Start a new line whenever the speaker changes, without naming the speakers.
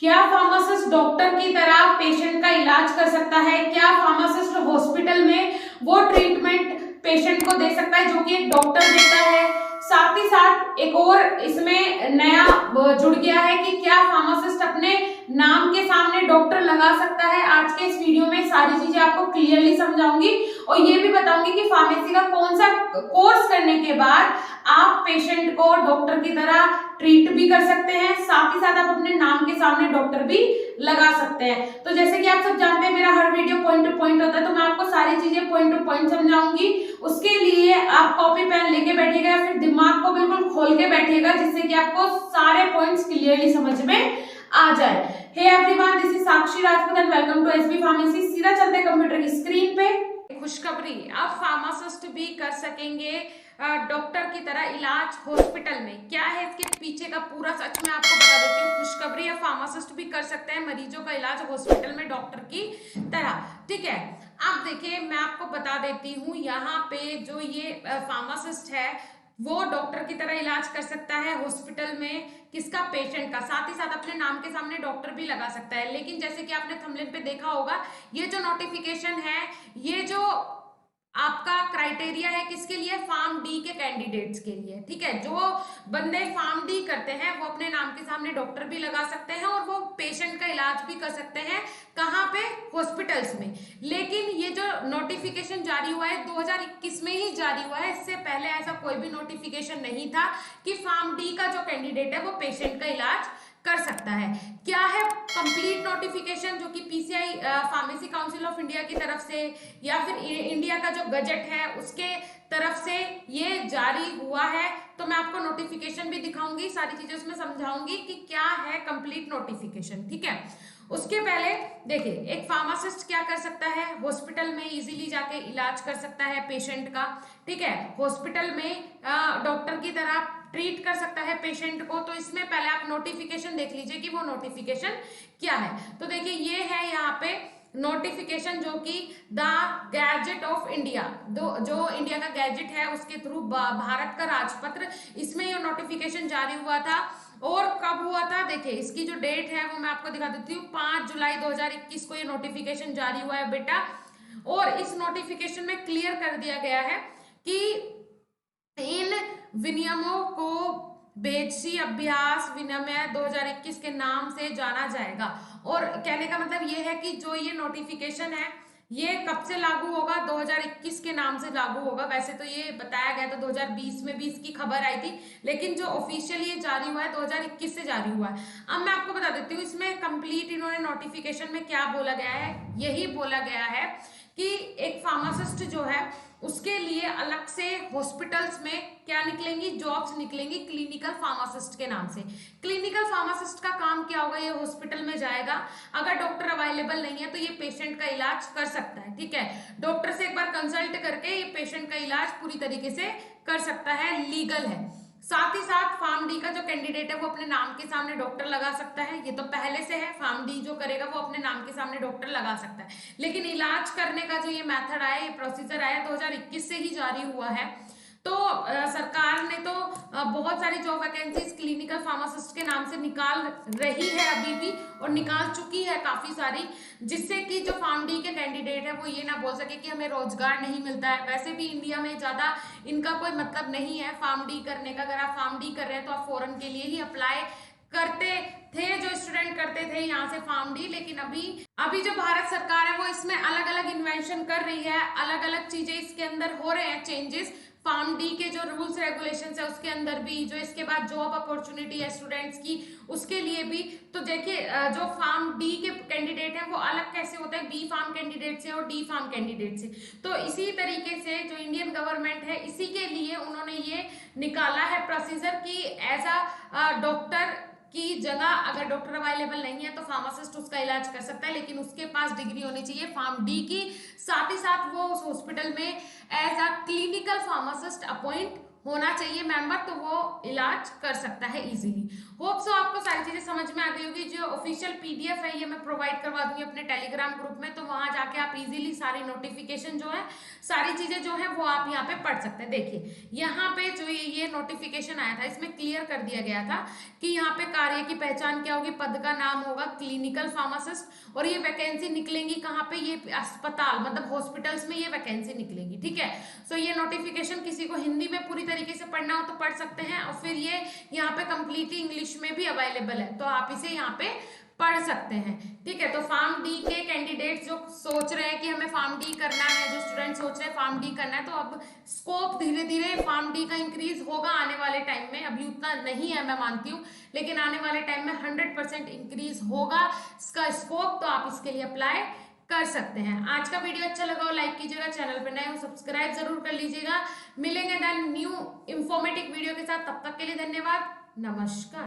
क्या pharmacist doctor की तरह पेशेंट का इलाज कर सकता है? क्या फार्मासिस्ट हॉस्पिटल में वो ट्रीटमेंट पेशेंट को दे सकता है जो कि एक डॉक्टर देता है? साथ ही साथ एक और इसमें नया जुड़ गया है कि क्या फार्मासिस्ट अपने नाम के सामने डॉक्टर लगा सकता है? आज के इस वीडियो में सारी चीजें आपको क्लियरली समझाऊंगी और ये भी बताऊंगी कि फार्मेसी का कौन सा कोर्स करने के बाद आप पेशेंट को डॉक्टर की तरह ट्रीट भी कर सकते हैं, साथ ही साथ आप अपने नाम के सामने डॉक्टर भी लगा सकते हैं। तो जैसे कि आप सब जानते हैं मेरा हर वीडियो पॉइंट टू पॉइंट होता है, तो मैं आपको सारी चीजें पॉइंट टू पॉइंट समझाऊंगी। उसके लिए आप कॉपी पेन लेके बैठिएगा या फिर दिमाग को बिल्कुल खोल के बैठिएगा जिससे कि आपको सारे पॉइंट्स क्लियरली समझ में आ जाए। Hey everyone, this is Sakshi Rajput and welcome to SB pharmacy. सीधा चलते हैं कंप्यूटर की स्क्रीन पे। खुशखबरी, अब फार्मासिस्ट भी कर सकेंगे डॉक्टर की तरह इलाज हॉस्पिटल में। क्या है इसके पीछे का पूरा सच मैं आपको बता देती हूँ। खुशखबरी है, फार्मासिस्ट भी कर सकते हैं मरीजों का इलाज हॉस्पिटल में डॉक्टर की तरह। ठीक है, अब देखिए मैं आपको बता देती हूँ, यहाँ पे जो ये फार्मासिस्ट है वो डॉक्टर की तरह इलाज कर सकता है हॉस्पिटल में। किसका? पेशेंट का। साथ ही साथ अपने नाम के सामने डॉक्टर भी लगा सकता है। लेकिन जैसे कि आपने थंबनेल पे देखा होगा, ये जो नोटिफिकेशन है, ये जो आपका क्राइटेरिया है किसके लिए? फार्म डी के कैंडिडेट्स के लिए। ठीक है, जो बंदे फार्म डी करते हैं वो अपने नाम के सामने डॉक्टर भी लगा सकते हैं और वो पेशेंट का इलाज भी कर सकते हैं। कहाँ पे? हॉस्पिटल्स में। लेकिन ये जो नोटिफिकेशन जारी हुआ है 2021 में ही जारी हुआ है, इससे पहले ऐसा कोई भी नोटिफिकेशन नहीं था कि फार्म डी का जो कैंडिडेट है वो पेशेंट का इलाज कर सकता है। क्या है कंप्लीट नोटिफिकेशन, जो कि PCI pharmacy council of India की तरफ से या फिर इंडिया का जो गजट है उसके तरफ से ये जारी हुआ है। तो मैं आपको नोटिफिकेशन भी दिखाऊंगी, सारी चीजें उसमें समझाऊंगी कि क्या है कंप्लीट नोटिफिकेशन। ठीक है, उसके पहले देखिए, एक फार्मासिस्ट क्या कर सकता है? हॉस्पिटल में इजीली जाके इलाज कर सकता है पेशेंट का। ठीक है, हॉस्पिटल में डॉक्टर की तरह ट्रीट कर सकता है पेशेंट को। तो इसमें पहले आप नोटिफिकेशन देख लीजिए कि वो नोटिफिकेशन क्या है। तो देखिए ये है यहाँ पे नोटिफिकेशन जो कि द गैजेट ऑफ इंडिया, जो इंडिया का गैजेट है उसके थ्रू भारत का राजपत्र, इसमें ये नोटिफिकेशन जारी हुआ था। और कब हुआ था? देखिए इसकी जो डेट है वो मैं आपको दिखा देती हूँ। 5 जुलाई 2021 को ये नोटिफिकेशन जारी हुआ है बेटा। और इस नोटिफिकेशन में क्लियर कर दिया गया है कि इन विनियमों को बेजसी अभ्यास विनिमय 2021 के नाम से जाना जाएगा। और कहने का मतलब ये है कि जो ये नोटिफिकेशन है ये कब से लागू होगा? 2021 के नाम से लागू होगा। वैसे तो ये बताया गया था 2020 में भी इसकी खबर आई थी, लेकिन जो ऑफिशियल ये जारी हुआ है 2021 से जारी हुआ है। अब मैं आपको बता देती हूँ इसमें कंप्लीट इन्होंने नोटिफिकेशन में क्या बोला गया है। यही बोला गया है कि एक फार्मासिस्ट जो है उसके लिए अलग से हॉस्पिटल्स में क्या निकलेंगी? जॉब्स निकलेंगी क्लिनिकल फार्मासिस्ट के नाम से। क्लिनिकल फार्मासिस्ट का काम क्या होगा? ये हॉस्पिटल में जाएगा, अगर डॉक्टर अवेलेबल नहीं है तो ये पेशेंट का इलाज कर सकता है। ठीक है, डॉक्टर से एक बार कंसल्ट करके ये पेशेंट का इलाज पूरी तरीके से कर सकता है, लीगल है। साथ ही साथ फार्म डी का जो कैंडिडेट है वो अपने नाम के सामने डॉक्टर लगा सकता है। ये तो पहले से है, फार्म डी जो करेगा वो अपने नाम के सामने डॉक्टर लगा सकता है। लेकिन इलाज करने का जो ये मेथड आया, ये प्रोसीजर आया 2021 से ही जारी हुआ है। तो सरकार ने तो बहुत सारी जॉब वैकेंसीज क्लिनिकल फार्मासिस्ट के नाम से निकाल रही है अभी भी, और निकाल चुकी है काफी सारी, जिससे कि जो फार्म डी के कैंडिडेट है वो ये ना बोल सके कि हमें रोजगार नहीं मिलता है। वैसे भी इंडिया में ज्यादा इनका कोई मतलब नहीं है फार्म डी करने का। अगर आप फार्म डी कर रहे हैं तो आप फॉरेन के लिए ही अप्लाई करते थे, जो स्टूडेंट करते थे यहाँ से फार्म डी। लेकिन अभी जो भारत सरकार है वो इसमें अलग अलग इन्वेंशन कर रही है, अलग अलग चीजें इसके अंदर हो रहे हैं चेंजेस। फार्म डी के जो रूल्स रेगुलेशंस है उसके अंदर भी, जो इसके बाद जॉब अपॉर्चुनिटी है स्टूडेंट्स की उसके लिए भी। तो देखिए जो फार्म डी के कैंडिडेट हैं वो अलग कैसे होते हैं बी फार्म कैंडिडेट से और डी फार्म कैंडिडेट से। तो इसी तरीके से जो इंडियन गवर्नमेंट है इसी के लिए उन्होंने ये निकाला है प्रोसीजर की एज अ डॉक्टर की जगह अगर डॉक्टर अवेलेबल नहीं है तो फार्मासिस्ट उसका इलाज कर सकता है, लेकिन उसके पास डिग्री होनी चाहिए फार्म डी की। साथ ही साथ वो उस हॉस्पिटल में as a clinical pharmacist appoint होना चाहिए मेंबर, तो वो इलाज कर सकता है इजीली। होप सो आपको सारी चीजें समझ में आ गई होगी। जो ऑफिशियल पीडीएफ है ये मैं प्रोवाइड करवा दूंगी अपने टेलीग्राम ग्रुप में, तो वहां जाके आप इजीली सारी नोटिफिकेशन जो है, सारी चीजें जो है वो आप यहाँ पे पढ़ सकते हैं। देखिए यहाँ पे जो ये नोटिफिकेशन आया था इसमें क्लियर कर दिया गया था कि यहाँ पे कार्य की पहचान क्या होगी, पद का नाम होगा क्लिनिकल फार्मासिस्ट, और ये वैकेंसी निकलेंगी कहाँ पे, ये अस्पताल मतलब हॉस्पिटल्स में ये वैकेंसी निकलेंगी, ठीक है। सो ये नोटिफिकेशन किसी को हिंदी में पूरी तरीके से पढ़ना हो तो पढ़ सकते हैं, और फिर ये यहाँ पे कंप्लीटली इंग्लिश में भी अवेलेबल है, तो आप इसे यहाँ पे पढ़ सकते हैं, ठीक है। तो फार्म डी के कैंडिडेट्स जो सोच रहे हैं कि हमें फार्म डी करना है, जो स्टूडेंट सोच रहे हैं फार्म डी करना है, तो अब स्कोप धीरे धीरे फार्म डी का इंक्रीज होगा आने वाले टाइम में। अभी उतना नहीं है मैं मानती हूँ, लेकिन आने वाले टाइम में 100% इंक्रीज होगा इसका स्कोप, तो आप इसके लिए अप्लाई कर सकते हैं। आज का वीडियो अच्छा लगा हो लाइक कीजिएगा, चैनल पर नए हो सब्सक्राइब जरूर कर लीजिएगा। मिलेंगे देन न्यू इंफॉर्मेटिव वीडियो के साथ, तब तक के लिए धन्यवाद, नमस्कार।